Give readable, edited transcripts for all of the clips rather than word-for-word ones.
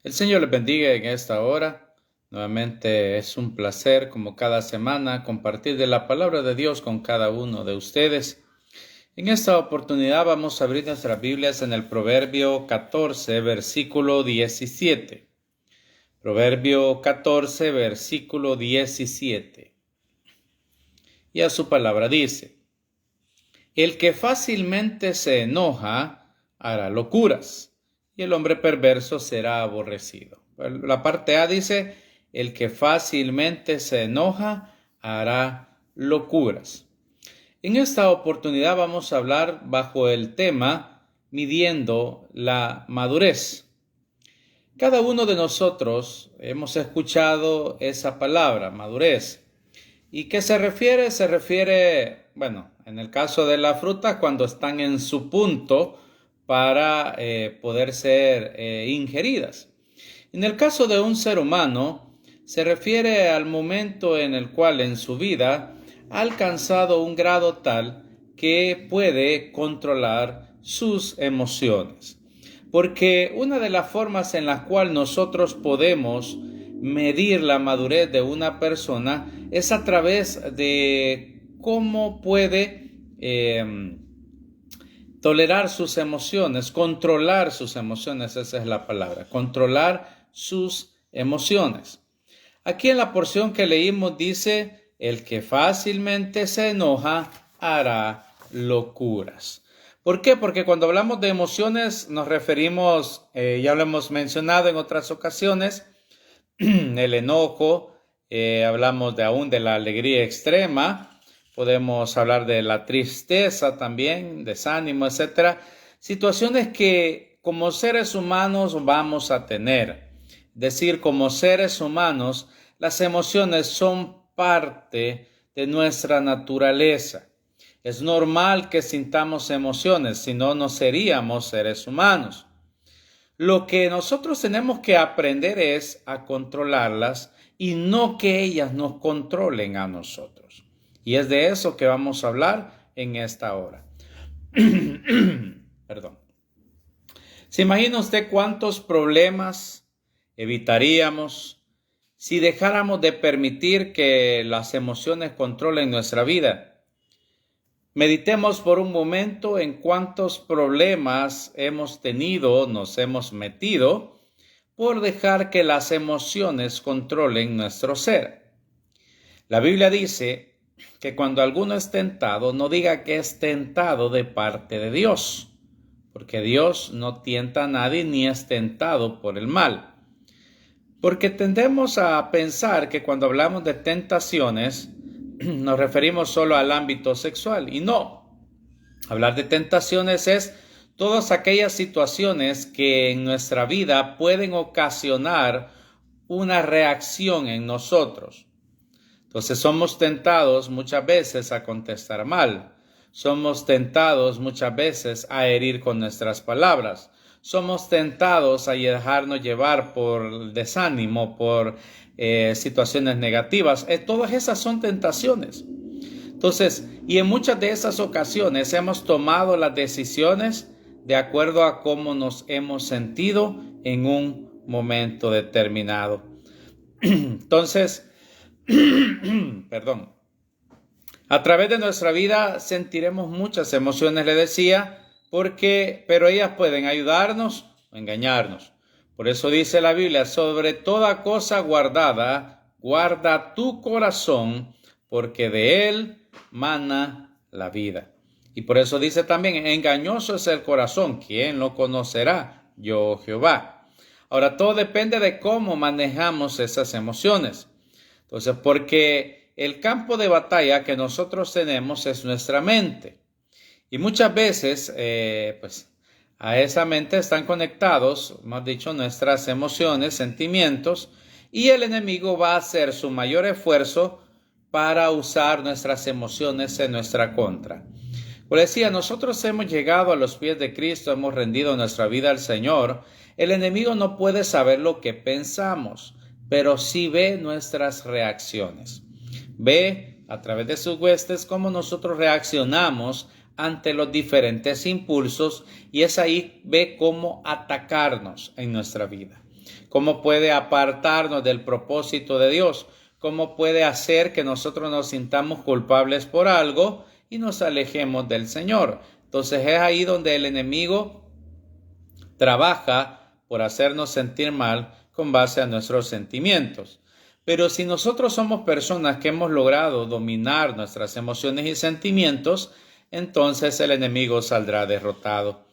El Señor les bendiga en esta hora. Nuevamente es un placer, como cada semana, compartir de la palabra de Dios con cada uno de ustedes. En esta oportunidad vamos a abrir nuestras Biblias en el Proverbio 14, versículo 17. Proverbio 14, versículo 17. Y a su palabra dice: El que fácilmente se enoja hará locuras, y el hombre perverso será aborrecido. La parte A dice: el que fácilmente se enoja hará locuras. En esta oportunidad vamos a hablar bajo el tema midiendo la madurez. Cada uno de nosotros hemos escuchado esa palabra, madurez. ¿Y qué se refiere? Se refiere, bueno, en el caso de la fruta, cuando están en su punto para poder ser ingeridas. En el caso de un ser humano, se refiere al momento en el cual en su vida ha alcanzado un grado tal que puede controlar sus emociones. Porque una de las formas en las cuales nosotros podemos medir la madurez de una persona es a través de cómo puede tolerar sus emociones, controlar sus emociones, esa es la palabra, controlar sus emociones. Aquí en la porción que leímos dice: el que fácilmente se enoja hará locuras. ¿Por qué? Porque cuando hablamos de emociones nos referimos, ya lo hemos mencionado en otras ocasiones, el enojo, hablamos aún de la alegría extrema, podemos hablar de la tristeza también, desánimo, etcétera. Situaciones que como seres humanos vamos a tener. Es decir, como seres humanos, las emociones son parte de nuestra naturaleza. Es normal que sintamos emociones, si no, no seríamos seres humanos. Lo que nosotros tenemos que aprender es a controlarlas y no que ellas nos controlen a nosotros. Y es de eso que vamos a hablar en esta hora. Perdón. ¿Se imagina usted cuántos problemas evitaríamos si dejáramos de permitir que las emociones controlen nuestra vida? Meditemos por un momento en cuántos problemas hemos tenido, nos hemos metido por dejar que las emociones controlen nuestro ser. La Biblia dice que cuando alguno es tentado, no diga que es tentado de parte de Dios, porque Dios no tienta a nadie ni es tentado por el mal. Porque tendemos a pensar que cuando hablamos de tentaciones, nos referimos solo al ámbito sexual, y no. Hablar de tentaciones es todas aquellas situaciones que en nuestra vida pueden ocasionar una reacción en nosotros. Entonces somos tentados muchas veces a contestar mal. Somos tentados muchas veces a herir con nuestras palabras. Somos tentados a dejarnos llevar por desánimo, por situaciones negativas. Todas esas son tentaciones. Entonces, y en muchas de esas ocasiones hemos tomado las decisiones de acuerdo a cómo nos hemos sentido en un momento determinado. Entonces, perdón, a través de nuestra vida sentiremos muchas emociones, le decía, pero ellas pueden ayudarnos o engañarnos. Por eso dice la Biblia: sobre toda cosa guardada, guarda tu corazón, porque de él mana la vida. Y por eso dice también: engañoso es el corazón, ¿quién lo conocerá? Yo, Jehová. Ahora, todo depende de cómo manejamos esas emociones. Entonces, porque el campo de batalla que nosotros tenemos es nuestra mente. Y muchas veces, pues, a esa mente están conectados, más dicho, nuestras emociones, sentimientos, y el enemigo va a hacer su mayor esfuerzo para usar nuestras emociones en nuestra contra. Como decía, nosotros hemos llegado a los pies de Cristo, hemos rendido nuestra vida al Señor. El enemigo no puede saber lo que pensamos, pero sí ve nuestras reacciones. Ve a través de sus huestes cómo nosotros reaccionamos ante los diferentes impulsos y es ahí ve cómo atacarnos en nuestra vida, cómo puede apartarnos del propósito de Dios, cómo puede hacer que nosotros nos sintamos culpables por algo y nos alejemos del Señor. Entonces es ahí donde el enemigo trabaja por hacernos sentir mal con base a nuestros sentimientos. Pero si nosotros somos personas que hemos logrado dominar nuestras emociones y sentimientos, entonces el enemigo saldrá derrotado.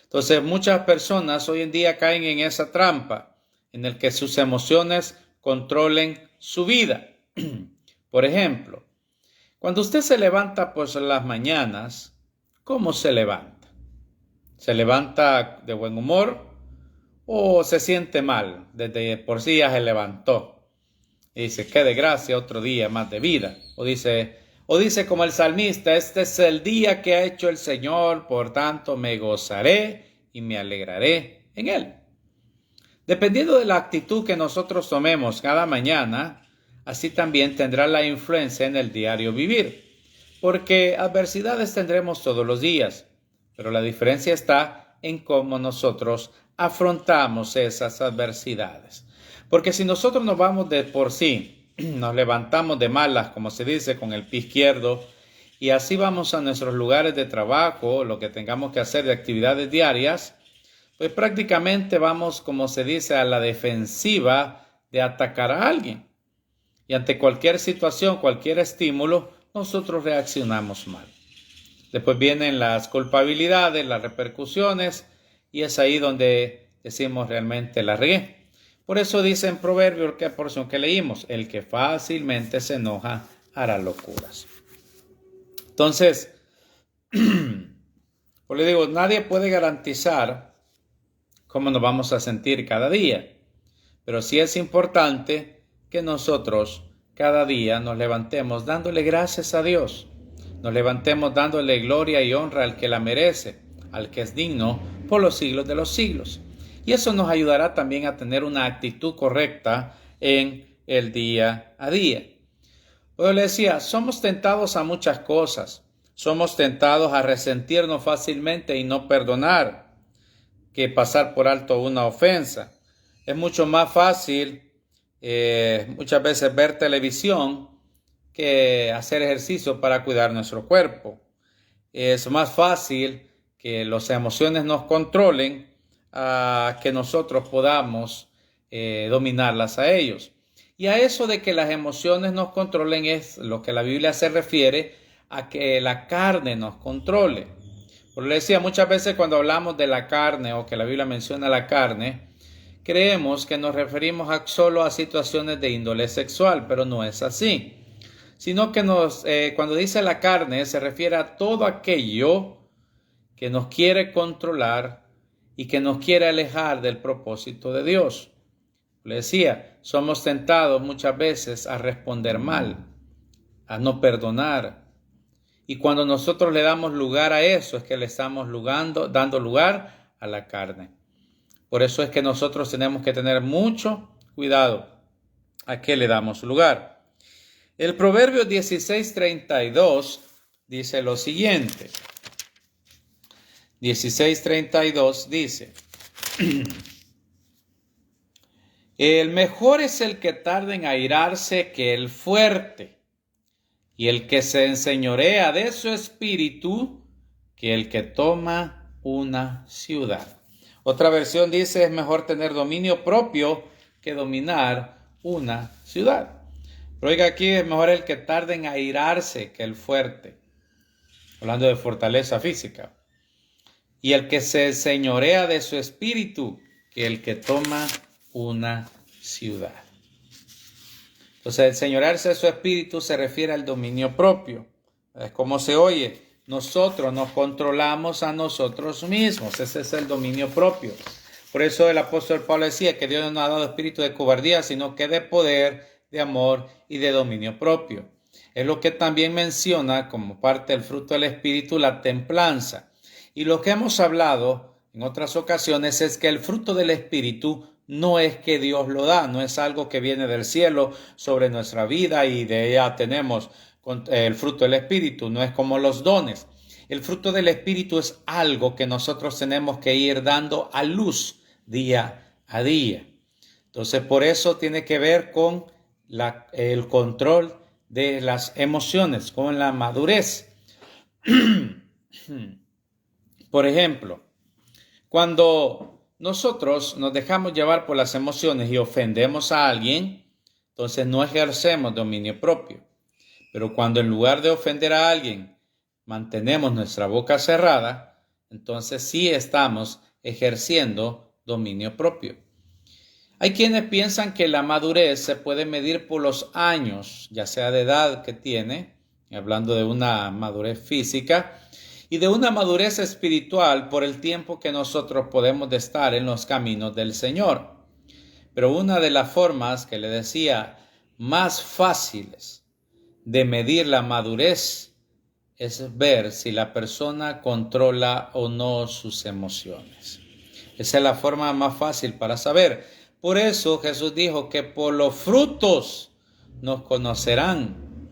Entonces muchas personas hoy en día caen en esa trampa, en el que sus emociones controlen su vida. Por ejemplo, cuando usted se levanta por las mañanas, ¿cómo se levanta? ¿Se levanta de buen humor o se siente mal? Desde por sí ya se levantó. Y dice, qué desgracia, otro día más de vida. O dice como el salmista, este es el día que ha hecho el Señor, por tanto me gozaré y me alegraré en él. Dependiendo de la actitud que nosotros tomemos cada mañana, así también tendrá la influencia en el diario vivir. Porque adversidades tendremos todos los días, pero la diferencia está en cómo nosotros afrontamos esas adversidades. Porque si nosotros nos vamos de por sí, nos levantamos de malas, como se dice, con el pie izquierdo, y así vamos a nuestros lugares de trabajo, lo que tengamos que hacer de actividades diarias, pues prácticamente vamos, como se dice, a la defensiva de atacar a alguien. Y ante cualquier situación, cualquier estímulo, nosotros reaccionamos mal. Después vienen las culpabilidades, las repercusiones, y es ahí donde decimos realmente la regué. Por eso dice en Proverbios, que porción que leímos, el que fácilmente se enoja hará locuras. Entonces, pues le digo, nadie puede garantizar cómo nos vamos a sentir cada día, pero sí es importante que nosotros cada día nos levantemos dándole gracias a Dios, nos levantemos dándole gloria y honra al que la merece, al que es digno por los siglos de los siglos. Y eso nos ayudará también a tener una actitud correcta en el día a día. Yo le decía, somos tentados a muchas cosas. Somos tentados a resentirnos fácilmente y no perdonar, que pasar por alto una ofensa. Es mucho más fácil muchas veces ver televisión que hacer ejercicio para cuidar nuestro cuerpo. Es más fácil que las emociones nos controlen a que nosotros podamos dominarlas a ellos. Y a eso de que las emociones nos controlen es lo que la Biblia se refiere a que la carne nos controle. Por le decía, muchas veces cuando hablamos de la carne o que la Biblia menciona la carne, creemos que nos referimos solo a situaciones de índole sexual, pero no es así. Sino que cuando dice la carne se refiere a todo aquello que nos quiere controlar y que nos quiere alejar del propósito de Dios. Le decía, somos tentados muchas veces a responder mal, a no perdonar. Y cuando nosotros le damos lugar a eso, es que le estamos dando lugar a la carne. Por eso es que nosotros tenemos que tener mucho cuidado a qué le damos lugar. El Proverbio 16:32 dice lo siguiente. 16:32 dice, el mejor es el que tarda en airarse que el fuerte, y el que se enseñorea de su espíritu que el que toma una ciudad. Otra versión dice, es mejor tener dominio propio que dominar una ciudad. Pero oiga, aquí es mejor el que tarda en airarse que el fuerte, hablando de fortaleza física. Y el que se enseñorea de su espíritu que el que toma una ciudad. Entonces, el enseñorearse de su espíritu se refiere al dominio propio. Es como se oye, nosotros nos controlamos a nosotros mismos. Ese es el dominio propio. Por eso el apóstol Pablo decía que Dios no nos ha dado espíritu de cobardía, sino que de poder, de amor y de dominio propio. Es lo que también menciona como parte del fruto del espíritu la templanza. Y lo que hemos hablado en otras ocasiones es que el fruto del espíritu no es que Dios lo da, no es algo que viene del cielo sobre nuestra vida y de ella tenemos el fruto del espíritu, no es como los dones. El fruto del Espíritu es algo que nosotros tenemos que ir dando a luz día a día. Entonces, por eso tiene que ver con el control de las emociones, con la madurez. Por ejemplo, cuando nosotros nos dejamos llevar por las emociones y ofendemos a alguien, entonces no ejercemos dominio propio. Pero cuando en lugar de ofender a alguien, mantenemos nuestra boca cerrada, entonces sí estamos ejerciendo dominio propio. Hay quienes piensan que la madurez se puede medir por los años, ya sea de edad que tiene, hablando de una madurez física, y de una madurez espiritual por el tiempo que nosotros podemos estar en los caminos del Señor. Pero una de las formas que le decía más fáciles de medir la madurez es ver si la persona controla o no sus emociones. Esa es la forma más fácil para saber. Por eso Jesús dijo que por los frutos nos conocerán,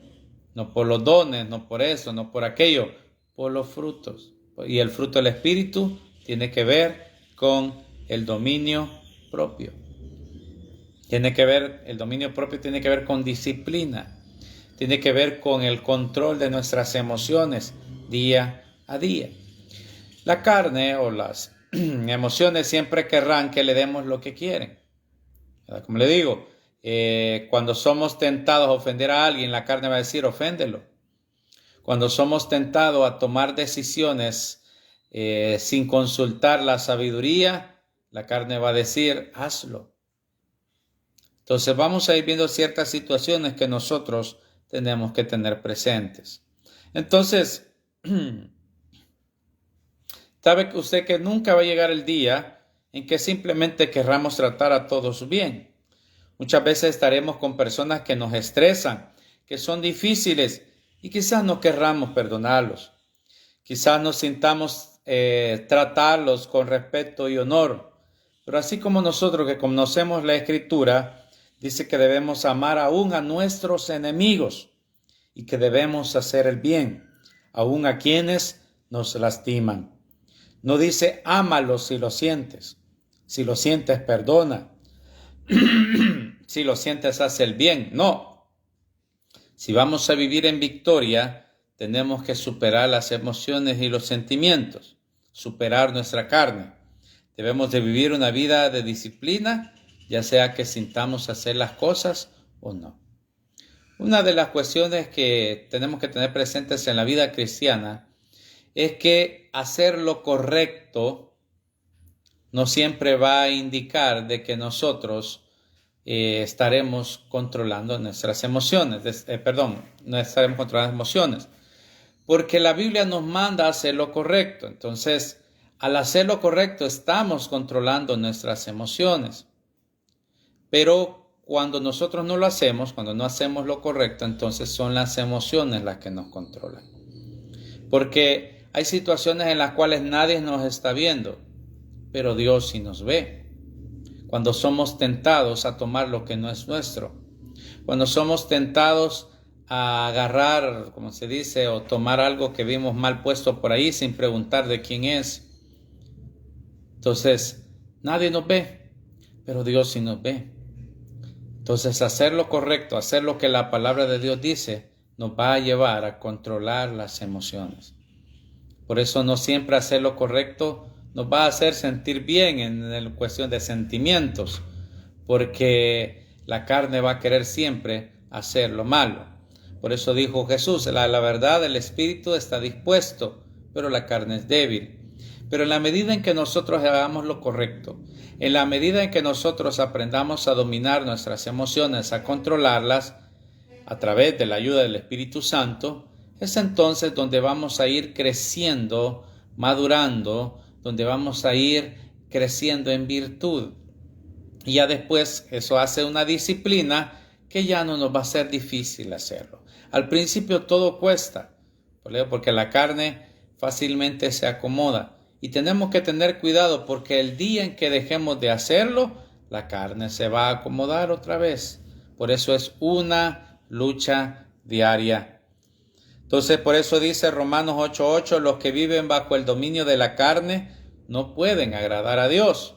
no por los dones, no por eso, no por aquello, por los frutos. Y el fruto del Espíritu tiene que ver con el dominio propio. El dominio propio tiene que ver con disciplina, tiene que ver con el control de nuestras emociones día a día. La carne o las emociones siempre querrán que le demos lo que quieren. Como le digo, cuando somos tentados a ofender a alguien, la carne va a decir, oféndelo. Cuando somos tentados a tomar decisiones sin consultar la sabiduría, la carne va a decir, hazlo. Entonces vamos a ir viendo ciertas situaciones que nosotros tenemos que tener presentes. Entonces, sabe usted que nunca va a llegar el día en que simplemente querramos tratar a todos bien. Muchas veces estaremos con personas que nos estresan, que son difíciles y quizás no querramos perdonarlos. Quizás nos sintamos tratarlos con respeto y honor. Pero así como nosotros que conocemos la Escritura, dice que debemos amar aún a nuestros enemigos y que debemos hacer el bien, aún a quienes nos lastiman. No dice ámalos si lo sientes. Si lo sientes, perdona. Si lo sientes, haz el bien. No. Si vamos a vivir en victoria, tenemos que superar las emociones y los sentimientos, superar nuestra carne. Debemos de vivir una vida de disciplina, ya sea que sintamos hacer las cosas o no. Una de las cuestiones que tenemos que tener presentes en la vida cristiana es que hacer lo correcto no siempre va a indicar de que nosotros estaremos controlando nuestras emociones. No estaremos controlando las emociones. Porque la Biblia nos manda a hacer lo correcto. Entonces, al hacer lo correcto estamos controlando nuestras emociones. Pero cuando nosotros no lo hacemos, cuando no hacemos lo correcto, entonces son las emociones las que nos controlan. Porque hay situaciones en las cuales nadie nos está viendo, pero Dios sí nos ve. Cuando somos tentados a tomar lo que no es nuestro. Cuando somos tentados a agarrar, como se dice, o tomar algo que vimos mal puesto por ahí sin preguntar de quién es. Entonces, nadie nos ve, pero Dios sí nos ve. Entonces, hacer lo correcto, hacer lo que la palabra de Dios dice, nos va a llevar a controlar las emociones. Por eso no siempre hacer lo correcto nos va a hacer sentir bien en cuestión de sentimientos, porque la carne va a querer siempre hacer lo malo. Por eso dijo Jesús, la verdad, el espíritu está dispuesto, pero la carne es débil. Pero en la medida en que nosotros hagamos lo correcto, en la medida en que nosotros aprendamos a dominar nuestras emociones, a controlarlas a través de la ayuda del Espíritu Santo, es entonces donde vamos a ir creciendo, madurando, donde vamos a ir creciendo en virtud. Y ya después eso hace una disciplina que ya no nos va a ser difícil hacerlo. Al principio todo cuesta, porque la carne fácilmente se acomoda. Y tenemos que tener cuidado porque el día en que dejemos de hacerlo, la carne se va a acomodar otra vez. Por eso es una lucha diaria. Entonces, por eso dice Romanos 8:8, los que viven bajo el dominio de la carne no pueden agradar a Dios.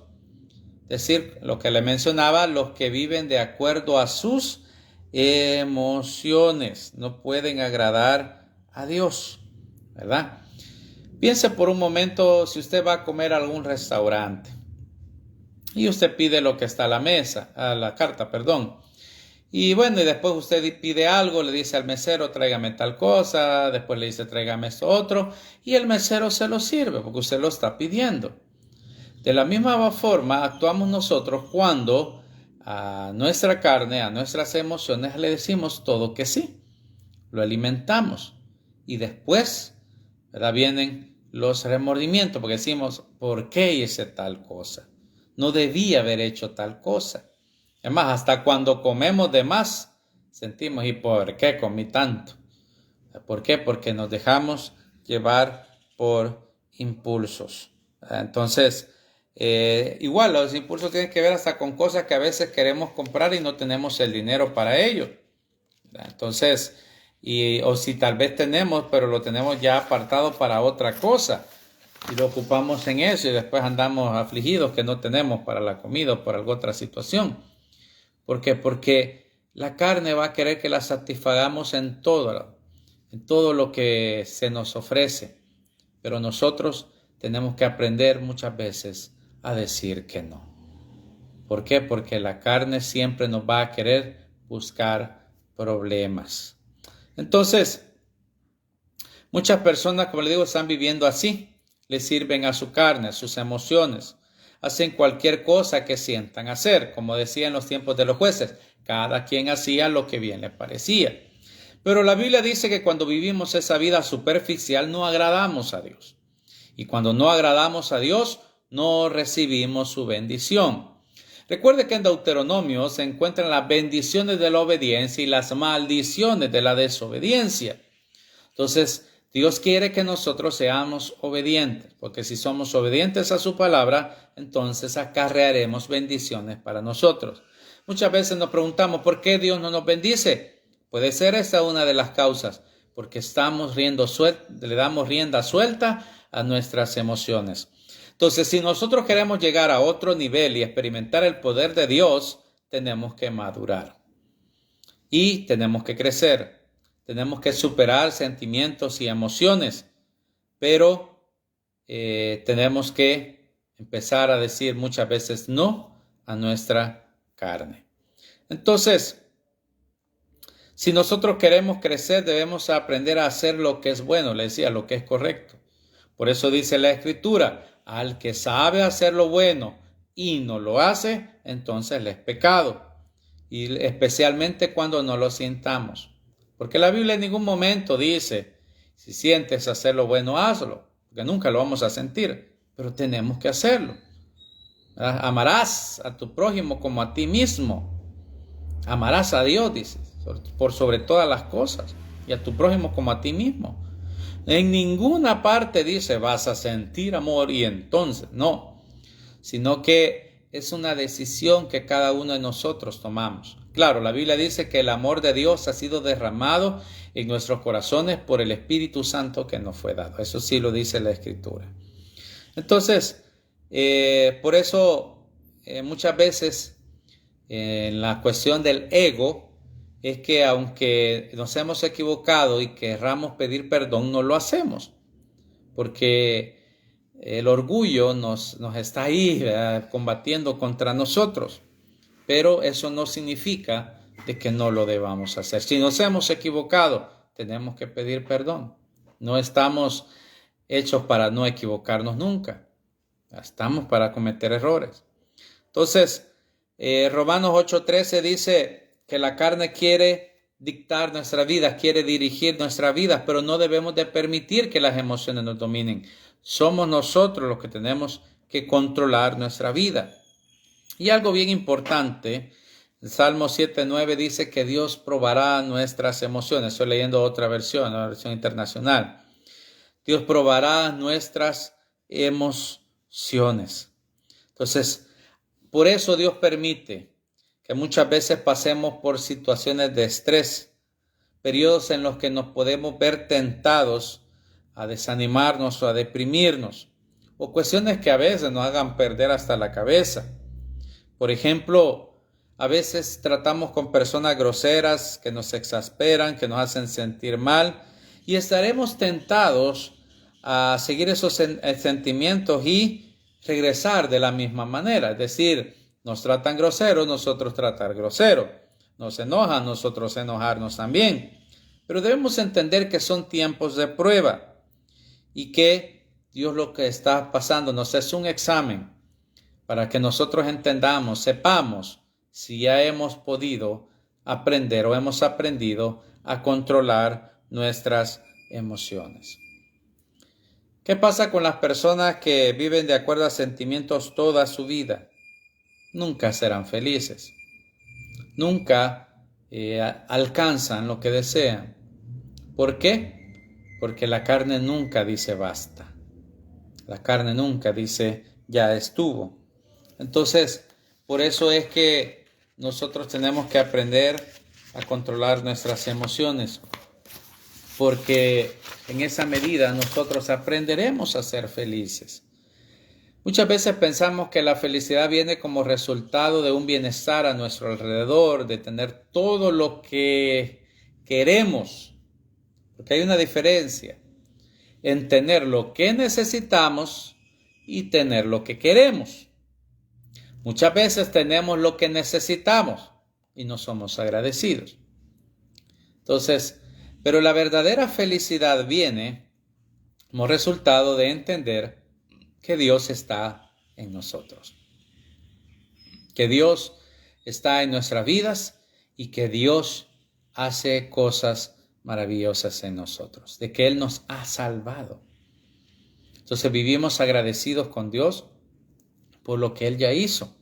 Es decir, lo que le mencionaba, los que viven de acuerdo a sus emociones no pueden agradar a Dios, ¿verdad? Piense por un momento si usted va a comer a algún restaurante y usted pide lo que está a la mesa, a la carta, perdón. Y bueno, y después usted pide algo, le dice al mesero, tráigame tal cosa, después le dice, tráigame esto otro, y el mesero se lo sirve porque usted lo está pidiendo. De la misma forma actuamos nosotros cuando a nuestra carne, a nuestras emociones le decimos todo que sí, lo alimentamos y después, ¿verdad?, vienen los remordimientos porque decimos, ¿por qué hice tal cosa? No debía haber hecho tal cosa. Es más, hasta cuando comemos de más, sentimos, ¿y por qué comí tanto? ¿Por qué? Porque nos dejamos llevar por impulsos. Entonces, igual los impulsos tienen que ver hasta con cosas que a veces queremos comprar y no tenemos el dinero para ello. Entonces, o si tal vez tenemos, pero lo tenemos ya apartado para otra cosa y lo ocupamos en eso y después andamos afligidos que no tenemos para la comida o por alguna otra situación. ¿Por qué? Porque la carne va a querer que la satisfagamos en todo lo que se nos ofrece. Pero nosotros tenemos que aprender muchas veces a decir que no. ¿Por qué? Porque la carne siempre nos va a querer buscar problemas. Entonces, muchas personas, como les digo, están viviendo así. Le sirven a su carne, a sus emociones. Hacen cualquier cosa que sientan hacer, como decía en los tiempos de los jueces. Cada quien hacía lo que bien le parecía. Pero la Biblia dice que cuando vivimos esa vida superficial no agradamos a Dios. Y cuando no agradamos a Dios, no recibimos su bendición. Recuerde que en Deuteronomio se encuentran las bendiciones de la obediencia y las maldiciones de la desobediencia. Entonces, Dios quiere que nosotros seamos obedientes, porque si somos obedientes a su palabra, entonces acarrearemos bendiciones para nosotros. Muchas veces nos preguntamos, ¿por qué Dios no nos bendice? Puede ser esta una de las causas, porque le damos rienda suelta a nuestras emociones. Entonces, si nosotros queremos llegar a otro nivel y experimentar el poder de Dios, tenemos que madurar y tenemos que crecer. Tenemos que superar sentimientos y emociones, pero tenemos que empezar a decir muchas veces no a nuestra carne. Entonces, si nosotros queremos crecer, debemos aprender a hacer lo que es bueno, le decía, lo que es correcto. Por eso dice la Escritura, al que sabe hacer lo bueno y no lo hace, entonces le es pecado. Y especialmente cuando no lo sintamos. Porque la Biblia en ningún momento dice, si sientes hacer lo bueno, hazlo. Porque nunca lo vamos a sentir, pero tenemos que hacerlo. Amarás a tu prójimo como a ti mismo. Amarás a Dios, dice, por sobre todas las cosas. Y a tu prójimo como a ti mismo. En ninguna parte dice, vas a sentir amor y entonces, no. Sino que es una decisión que cada uno de nosotros tomamos. Claro, la Biblia dice que el amor de Dios ha sido derramado en nuestros corazones por el Espíritu Santo que nos fue dado. Eso sí lo dice la Escritura. Entonces, por eso muchas veces en la cuestión del ego es que aunque nos hemos equivocado y querramos pedir perdón, no lo hacemos. Porque el orgullo nos está ahí, ¿verdad?, combatiendo contra nosotros. Pero eso no significa de que no lo debamos hacer. Si nos hemos equivocado, tenemos que pedir perdón. No estamos hechos para no equivocarnos nunca. Estamos para cometer errores. Entonces, Romanos 8:13 dice que la carne quiere dictar nuestra vida, quiere dirigir nuestra vida, pero no debemos de permitir que las emociones nos dominen. Somos nosotros los que tenemos que controlar nuestra vida. Y algo bien importante, el Salmo 7:9 dice que Dios probará nuestras emociones. Estoy leyendo otra versión, una versión internacional. Dios probará nuestras emociones. Entonces, por eso Dios permite que muchas veces pasemos por situaciones de estrés. periodos en los que nos podemos ver tentados a desanimarnos o a deprimirnos, o cuestiones que a veces nos hagan perder hasta la cabeza. Por ejemplo, a veces tratamos con personas groseras que nos exasperan, que nos hacen sentir mal, y estaremos tentados a seguir esos sentimientos y regresar de la misma manera. Es decir, nos tratan groseros, nosotros tratar grosero. Nos enojan, nosotros enojarnos también. Pero debemos entender que son tiempos de prueba y que Dios lo que está pasando nos es un examen para que nosotros entendamos, sepamos si ya hemos podido aprender o hemos aprendido a controlar nuestras emociones. ¿Qué pasa con las personas que viven de acuerdo a sentimientos toda su vida? Nunca serán felices. Nunca alcanzan lo que desean. ¿Por qué? Porque la carne nunca dice basta. La carne nunca dice ya estuvo. Entonces, por eso es que nosotros tenemos que aprender a controlar nuestras emociones, porque en esa medida nosotros aprenderemos a ser felices. Muchas veces pensamos que la felicidad viene como resultado de un bienestar a nuestro alrededor, de tener todo lo que queremos, porque hay una diferencia en tener lo que necesitamos y tener lo que queremos. Muchas veces tenemos lo que necesitamos y no somos agradecidos. Entonces, pero la verdadera felicidad viene como resultado de entender que Dios está en nosotros. Que Dios está en nuestras vidas y que Dios hace cosas maravillosas en nosotros. De que Él nos ha salvado. Entonces vivimos agradecidos con Dios por lo que Él ya hizo.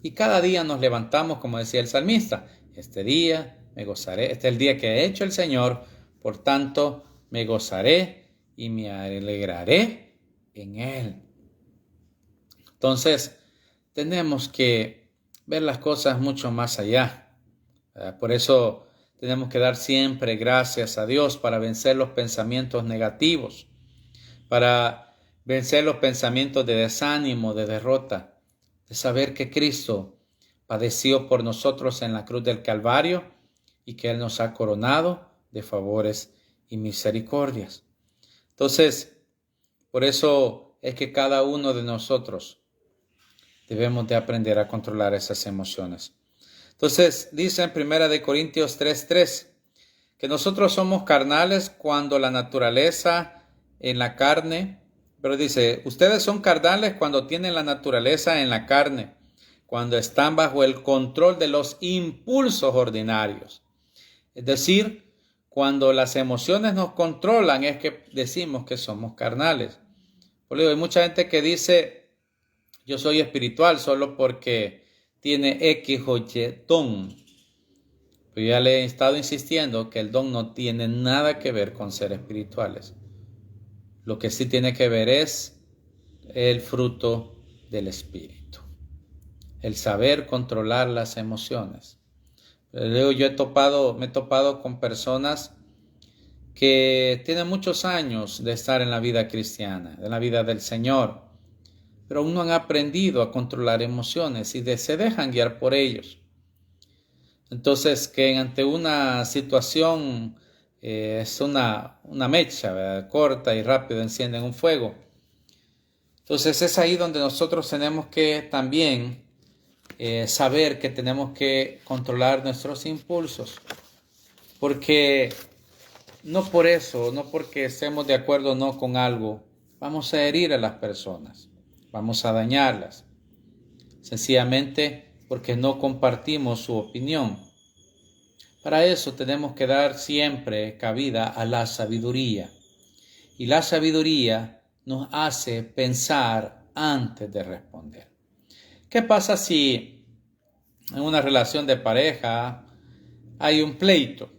Y cada día nos levantamos, como decía el salmista, este día me gozaré, este es el día que ha hecho el Señor, por tanto me gozaré y me alegraré en Él. Entonces, tenemos que ver las cosas mucho más allá. Por eso tenemos que dar siempre gracias a Dios para vencer los pensamientos negativos, para vencer los pensamientos de desánimo, de derrota, de saber que Cristo padeció por nosotros en la cruz del Calvario y que Él nos ha coronado de favores y misericordias. Entonces, por eso es que cada uno de nosotros debemos de aprender a controlar esas emociones. Entonces, dice en 1 Corintios 3:3 que nosotros somos carnales cuando la naturaleza en la carne, pero dice, ustedes son carnales cuando tienen la naturaleza en la carne, cuando están bajo el control de los impulsos ordinarios. Es decir, cuando las emociones nos controlan es que decimos que somos carnales. Por eso hay mucha gente que dice, yo soy espiritual solo porque tiene X o Y don. Pero ya le he estado insistiendo que el don no tiene nada que ver con ser espirituales. Lo que sí tiene que ver es el fruto del Espíritu. El saber controlar las emociones. Luego yo me he topado con personas que tienen muchos años de estar en la vida cristiana, en la vida del Señor, pero aún no han aprendido a controlar emociones y se dejan guiar por ellos. Entonces, que ante una situación es una mecha, ¿verdad? Corta y rápido encienden un fuego. Entonces es ahí donde nosotros tenemos que también saber que tenemos que controlar nuestros impulsos, porque no por eso, no porque estemos de acuerdo o no con algo, vamos a herir a las personas, vamos a dañarlas, sencillamente porque no compartimos su opinión. Para eso tenemos que dar siempre cabida a la sabiduría, y la sabiduría nos hace pensar antes de responder. ¿Qué pasa si en una relación de pareja hay un pleito?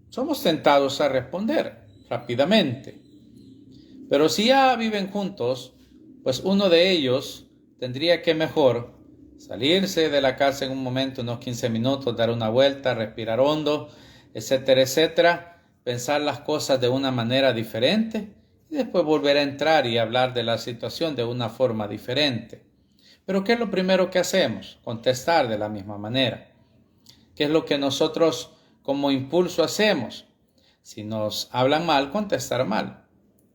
Somos tentados a responder rápidamente. Pero si ya viven juntos, pues uno de ellos tendría que mejor salirse de la casa en un momento, unos 15 minutos, dar una vuelta, respirar hondo, etcétera, etcétera, pensar las cosas de una manera diferente y después volver a entrar y hablar de la situación de una forma diferente. Pero ¿qué es lo primero que hacemos? Contestar de la misma manera. ¿Qué es lo que nosotros como impulso hacemos? Si nos hablan mal, contestar mal.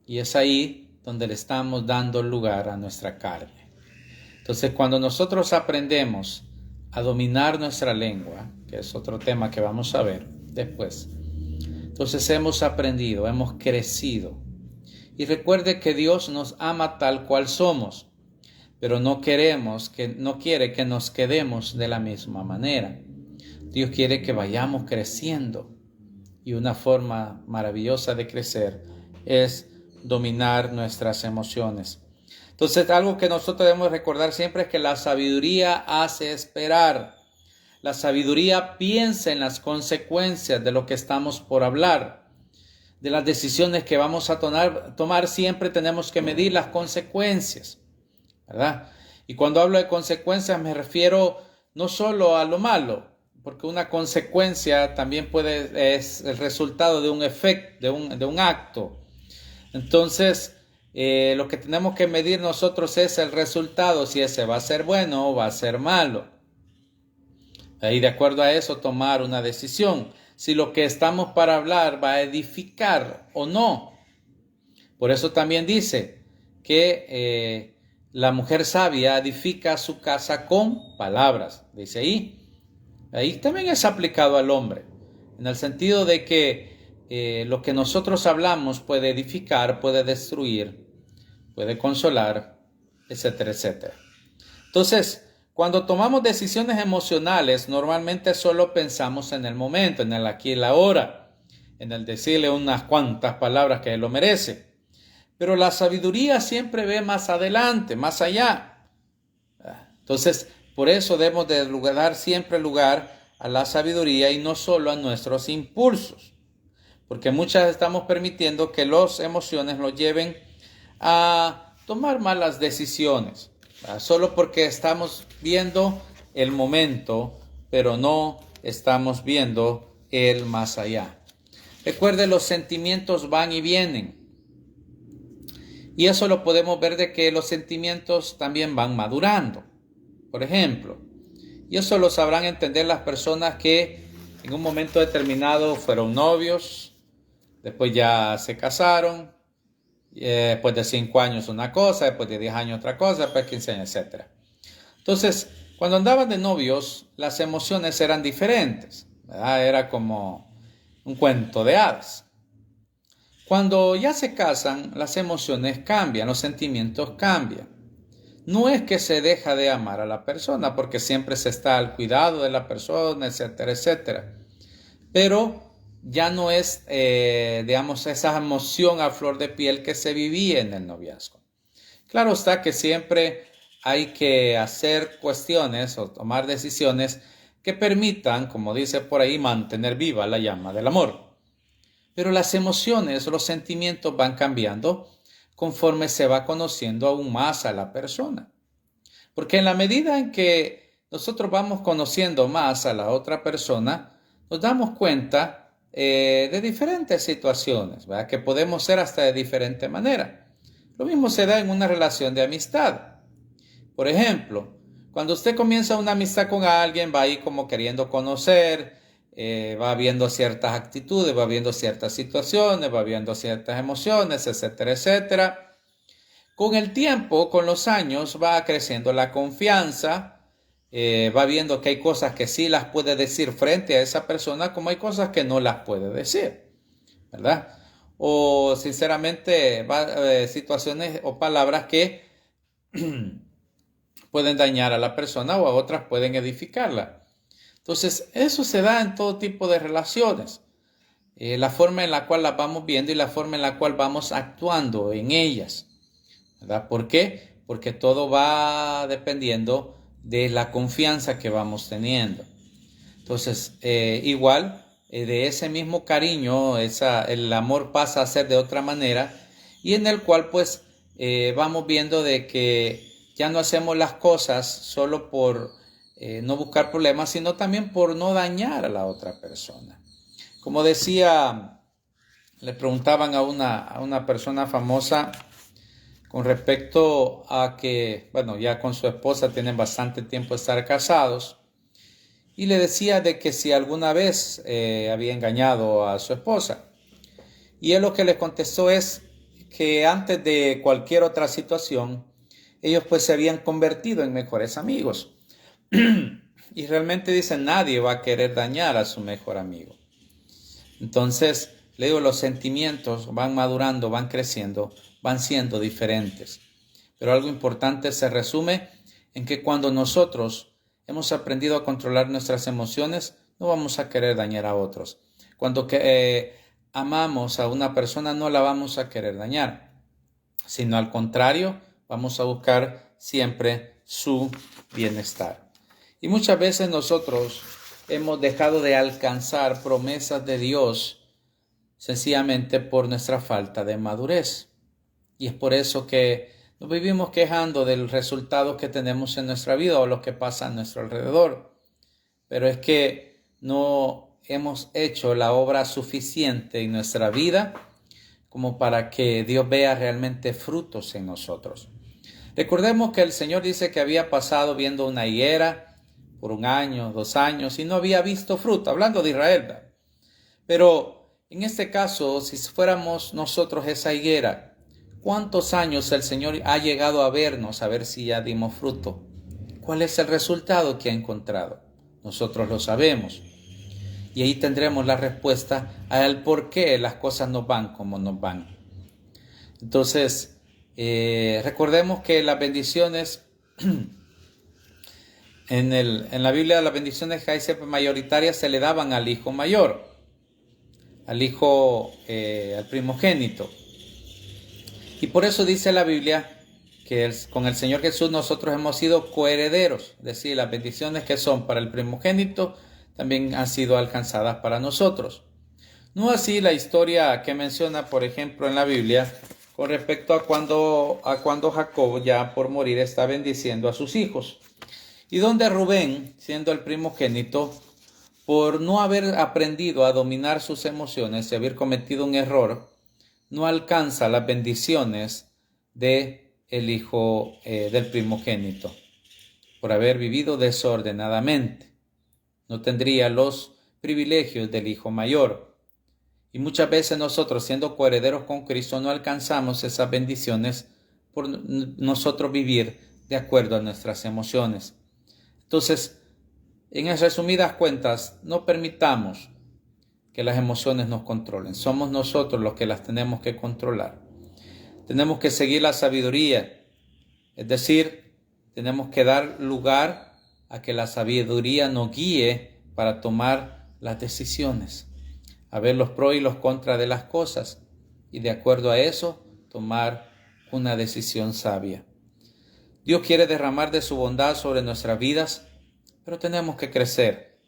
Y es ahí donde le estamos dando lugar a nuestra carne. Entonces, cuando nosotros aprendemos a dominar nuestra lengua, que es otro tema que vamos a ver después, entonces hemos aprendido, hemos crecido. Y recuerde que Dios nos ama tal cual somos, pero no quiere que nos quedemos de la misma manera. Dios quiere que vayamos creciendo. Y una forma maravillosa de crecer es dominar nuestras emociones. Entonces, algo que nosotros debemos recordar siempre es que la sabiduría hace esperar. La sabiduría piensa en las consecuencias de lo que estamos por hablar. De las decisiones que vamos a tomar siempre tenemos que medir las consecuencias, ¿verdad? Y cuando hablo de consecuencias me refiero no solo a lo malo, porque una consecuencia también es el resultado de un efecto, de un acto. Entonces, lo que tenemos que medir nosotros es el resultado, si ese va a ser bueno o va a ser malo. Y de acuerdo a eso tomar una decisión. Si lo que estamos para hablar va a edificar o no. Por eso también dice que la mujer sabia edifica su casa con palabras. Dice ahí. Ahí también es aplicado al hombre. En el sentido de que lo que nosotros hablamos puede edificar, puede destruir, puede consolar, etcétera, etcétera. Entonces, cuando tomamos decisiones emocionales, normalmente solo pensamos en el momento, en el aquí y el ahora, en el decirle unas cuantas palabras que él lo merece. Pero la sabiduría siempre ve más adelante, más allá. Entonces, por eso debemos de dar siempre lugar a la sabiduría y no solo a nuestros impulsos. Porque muchas estamos permitiendo que las emociones nos lleven a tomar malas decisiones, ¿verdad? Solo porque estamos viendo el momento, pero no estamos viendo el más allá. Recuerde, los sentimientos van y vienen. Y eso lo podemos ver de que los sentimientos también van madurando. Por ejemplo, y eso lo sabrán entender las personas que en un momento determinado fueron novios, después ya se casaron, después de 5 años una cosa, después de 10 años otra cosa, después de 15 años, etc. Entonces, cuando andaban de novios, las emociones eran diferentes, ¿verdad? Era como un cuento de hadas. Cuando ya se casan, las emociones cambian, los sentimientos cambian. No es que se deja de amar a la persona, porque siempre se está al cuidado de la persona, etcétera, etcétera. Pero ya no es, esa emoción a flor de piel que se vivía en el noviazgo. Claro está que siempre hay que hacer cuestiones o tomar decisiones que permitan, como dice por ahí, mantener viva la llama del amor. Pero las emociones, los sentimientos van cambiando conforme se va conociendo aún más a la persona. Porque en la medida en que nosotros vamos conociendo más a la otra persona, nos damos cuenta de diferentes situaciones, ¿verdad? Que podemos ser hasta de diferente manera. Lo mismo se da en una relación de amistad. Por ejemplo, cuando usted comienza una amistad con alguien, va ahí como queriendo conocer, va viendo ciertas actitudes, va viendo ciertas situaciones, va viendo ciertas emociones, etcétera, etcétera. Con el tiempo, con los años, va creciendo la confianza, va viendo que hay cosas que sí las puede decir frente a esa persona, como hay cosas que no las puede decir, ¿verdad? O sinceramente, situaciones o palabras que pueden dañar a la persona o a otras pueden edificarla. Entonces, eso se da en todo tipo de relaciones. La forma en la cual las vamos viendo y la forma en la cual vamos actuando en ellas, ¿verdad? ¿Por qué? Porque todo va dependiendo de la confianza que vamos teniendo. Entonces, igual, de ese mismo cariño, el amor pasa a ser de otra manera y en el cual pues vamos viendo de que ya no hacemos las cosas solo por no buscar problemas, sino también por no dañar a la otra persona. Como decía le preguntaban a una persona famosa con respecto a que, bueno, ya con su esposa tienen bastante tiempo de estar casados, y le decía de que si alguna vez había engañado a su esposa. Y él lo que le contestó es que antes de cualquier otra situación, ellos pues se habían convertido en mejores amigos. Y realmente dicen, nadie va a querer dañar a su mejor amigo. Entonces, le digo, los sentimientos van madurando, van creciendo, van siendo diferentes. Pero algo importante se resume en que cuando nosotros hemos aprendido a controlar nuestras emociones, no vamos a querer dañar a otros. Cuando amamos a una persona, no la vamos a querer dañar, sino al contrario, vamos a buscar siempre su bienestar. Y muchas veces nosotros hemos dejado de alcanzar promesas de Dios sencillamente por nuestra falta de madurez. Y es por eso que nos vivimos quejando del resultado que tenemos en nuestra vida o lo que pasa a nuestro alrededor. Pero es que no hemos hecho la obra suficiente en nuestra vida como para que Dios vea realmente frutos en nosotros. Recordemos que el Señor dice que había pasado viendo una higuera por 1 año, 2 años, y no había visto fruto, hablando de Israel, ¿verdad? Pero en este caso, si fuéramos nosotros esa higuera, ¿cuántos años el Señor ha llegado a vernos, a ver si ya dimos fruto? ¿Cuál es el resultado que ha encontrado? Nosotros lo sabemos. Y ahí tendremos la respuesta al por qué las cosas no van como nos van. Entonces, recordemos que las bendiciones, en la Biblia las bendiciones que hay siempre mayoritarias se le daban al hijo mayor, al primogénito. Y por eso dice la Biblia que con el Señor Jesús nosotros hemos sido coherederos, es decir, las bendiciones que son para el primogénito también han sido alcanzadas para nosotros. No así la historia que menciona, por ejemplo, en la Biblia con respecto a cuando Jacob, ya por morir, está bendiciendo a sus hijos. Y donde Rubén, siendo el primogénito, por no haber aprendido a dominar sus emociones y haber cometido un error, no alcanza las bendiciones del hijo del primogénito, por haber vivido desordenadamente. No tendría los privilegios del hijo mayor. Y muchas veces nosotros, siendo coherederos con Cristo, no alcanzamos esas bendiciones por nosotros vivir de acuerdo a nuestras emociones. Entonces, en resumidas cuentas, no permitamos que las emociones nos controlen. Somos nosotros los que las tenemos que controlar. Tenemos que seguir la sabiduría, es decir, tenemos que dar lugar a que la sabiduría nos guíe para tomar las decisiones, a ver los pros y los contras de las cosas y de acuerdo a eso tomar una decisión sabia. Dios quiere derramar de su bondad sobre nuestras vidas, pero tenemos que crecer.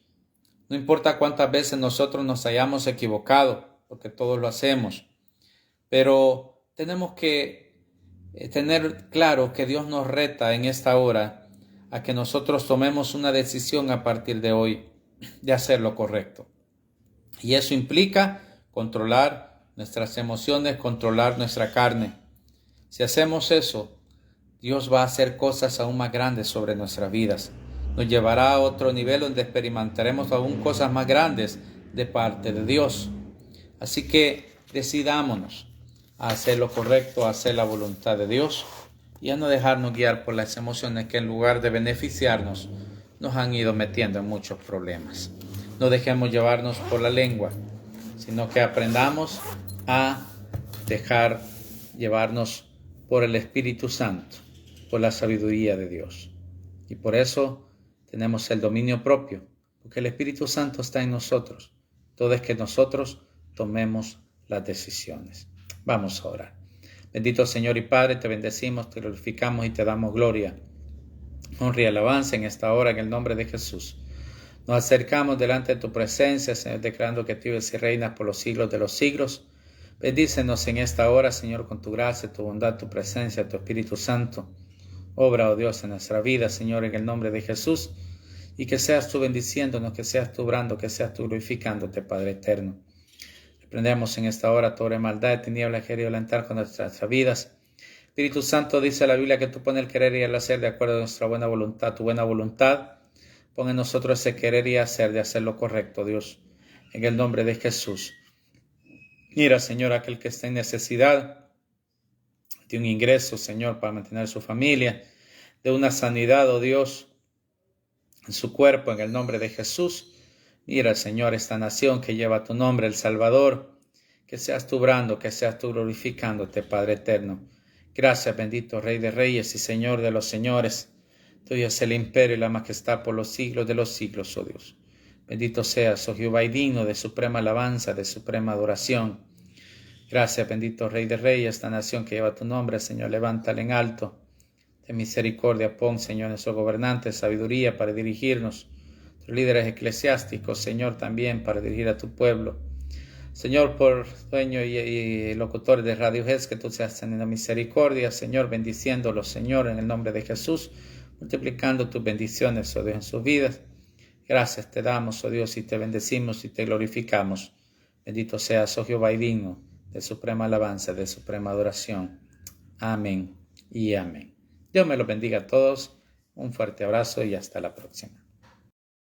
No importa cuántas veces nosotros nos hayamos equivocado, porque todos lo hacemos, pero tenemos que tener claro que Dios nos reta en esta hora a que nosotros tomemos una decisión a partir de hoy de hacer lo correcto. Y eso implica controlar nuestras emociones, controlar nuestra carne. Si hacemos eso, Dios va a hacer cosas aún más grandes sobre nuestras vidas. Nos llevará a otro nivel donde experimentaremos aún cosas más grandes de parte de Dios. Así que decidámonos a hacer lo correcto, a hacer la voluntad de Dios y a no dejarnos guiar por las emociones que en lugar de beneficiarnos nos han ido metiendo en muchos problemas. No dejemos llevarnos por la lengua, sino que aprendamos a dejar llevarnos por el Espíritu Santo, por la sabiduría de Dios. Y por eso tenemos el dominio propio, porque el Espíritu Santo está en nosotros. Todo es que nosotros tomemos las decisiones. Vamos a orar. Bendito Señor y Padre, te bendecimos, te glorificamos y te damos gloria, honra y alabanza en esta hora en el nombre de Jesús. Nos acercamos delante de tu presencia, Señor, declarando que tú vives y reinas por los siglos de los siglos. Bendícenos en esta hora, Señor, con tu gracia, tu bondad, tu presencia, tu Espíritu Santo. Obra, oh Dios, en nuestra vida, Señor, en el nombre de Jesús. Y que seas tú bendiciéndonos, que seas tú obrando, que seas tú glorificándote, Padre eterno. Prendemos en esta hora toda maldad, tiniebla que querido alentar con nuestras vidas. Espíritu Santo, dice la Biblia que tú pones el querer y el hacer de acuerdo a nuestra buena voluntad. Tu buena voluntad, pon en nosotros ese querer y hacer de hacer lo correcto, Dios. En el nombre de Jesús. Mira, Señor, aquel que está en necesidad de un ingreso, Señor, para mantener su familia, de una sanidad, oh Dios, en su cuerpo, en el nombre de Jesús. Mira, Señor, esta nación que lleva tu nombre, El Salvador, que seas tú obrando, que seas tú glorificándote, Padre eterno. Gracias, bendito Rey de Reyes y Señor de los señores. Tuyo es el imperio y la majestad por los siglos de los siglos, oh Dios. Bendito seas, oh Jehová, y digno de suprema alabanza, de suprema adoración. Gracias, bendito Rey de Reyes, esta nación que lleva tu nombre, Señor, levántala en alto. De misericordia pon, Señor, nuestros gobernantes, sabiduría para dirigirnos. Tus líderes eclesiásticos, Señor, también para dirigir a tu pueblo. Señor, por dueño y locutor de Radio GES, que tú seas teniendo misericordia, Señor, bendiciéndolos, Señor, en el nombre de Jesús, multiplicando tus bendiciones, oh Dios, en sus vidas. Gracias te damos, oh Dios, y te bendecimos y te glorificamos. Bendito seas, oh Jehová, y digno de suprema alabanza, de suprema adoración. Amén y amén. Dios me los bendiga a todos. Un fuerte abrazo y hasta la próxima.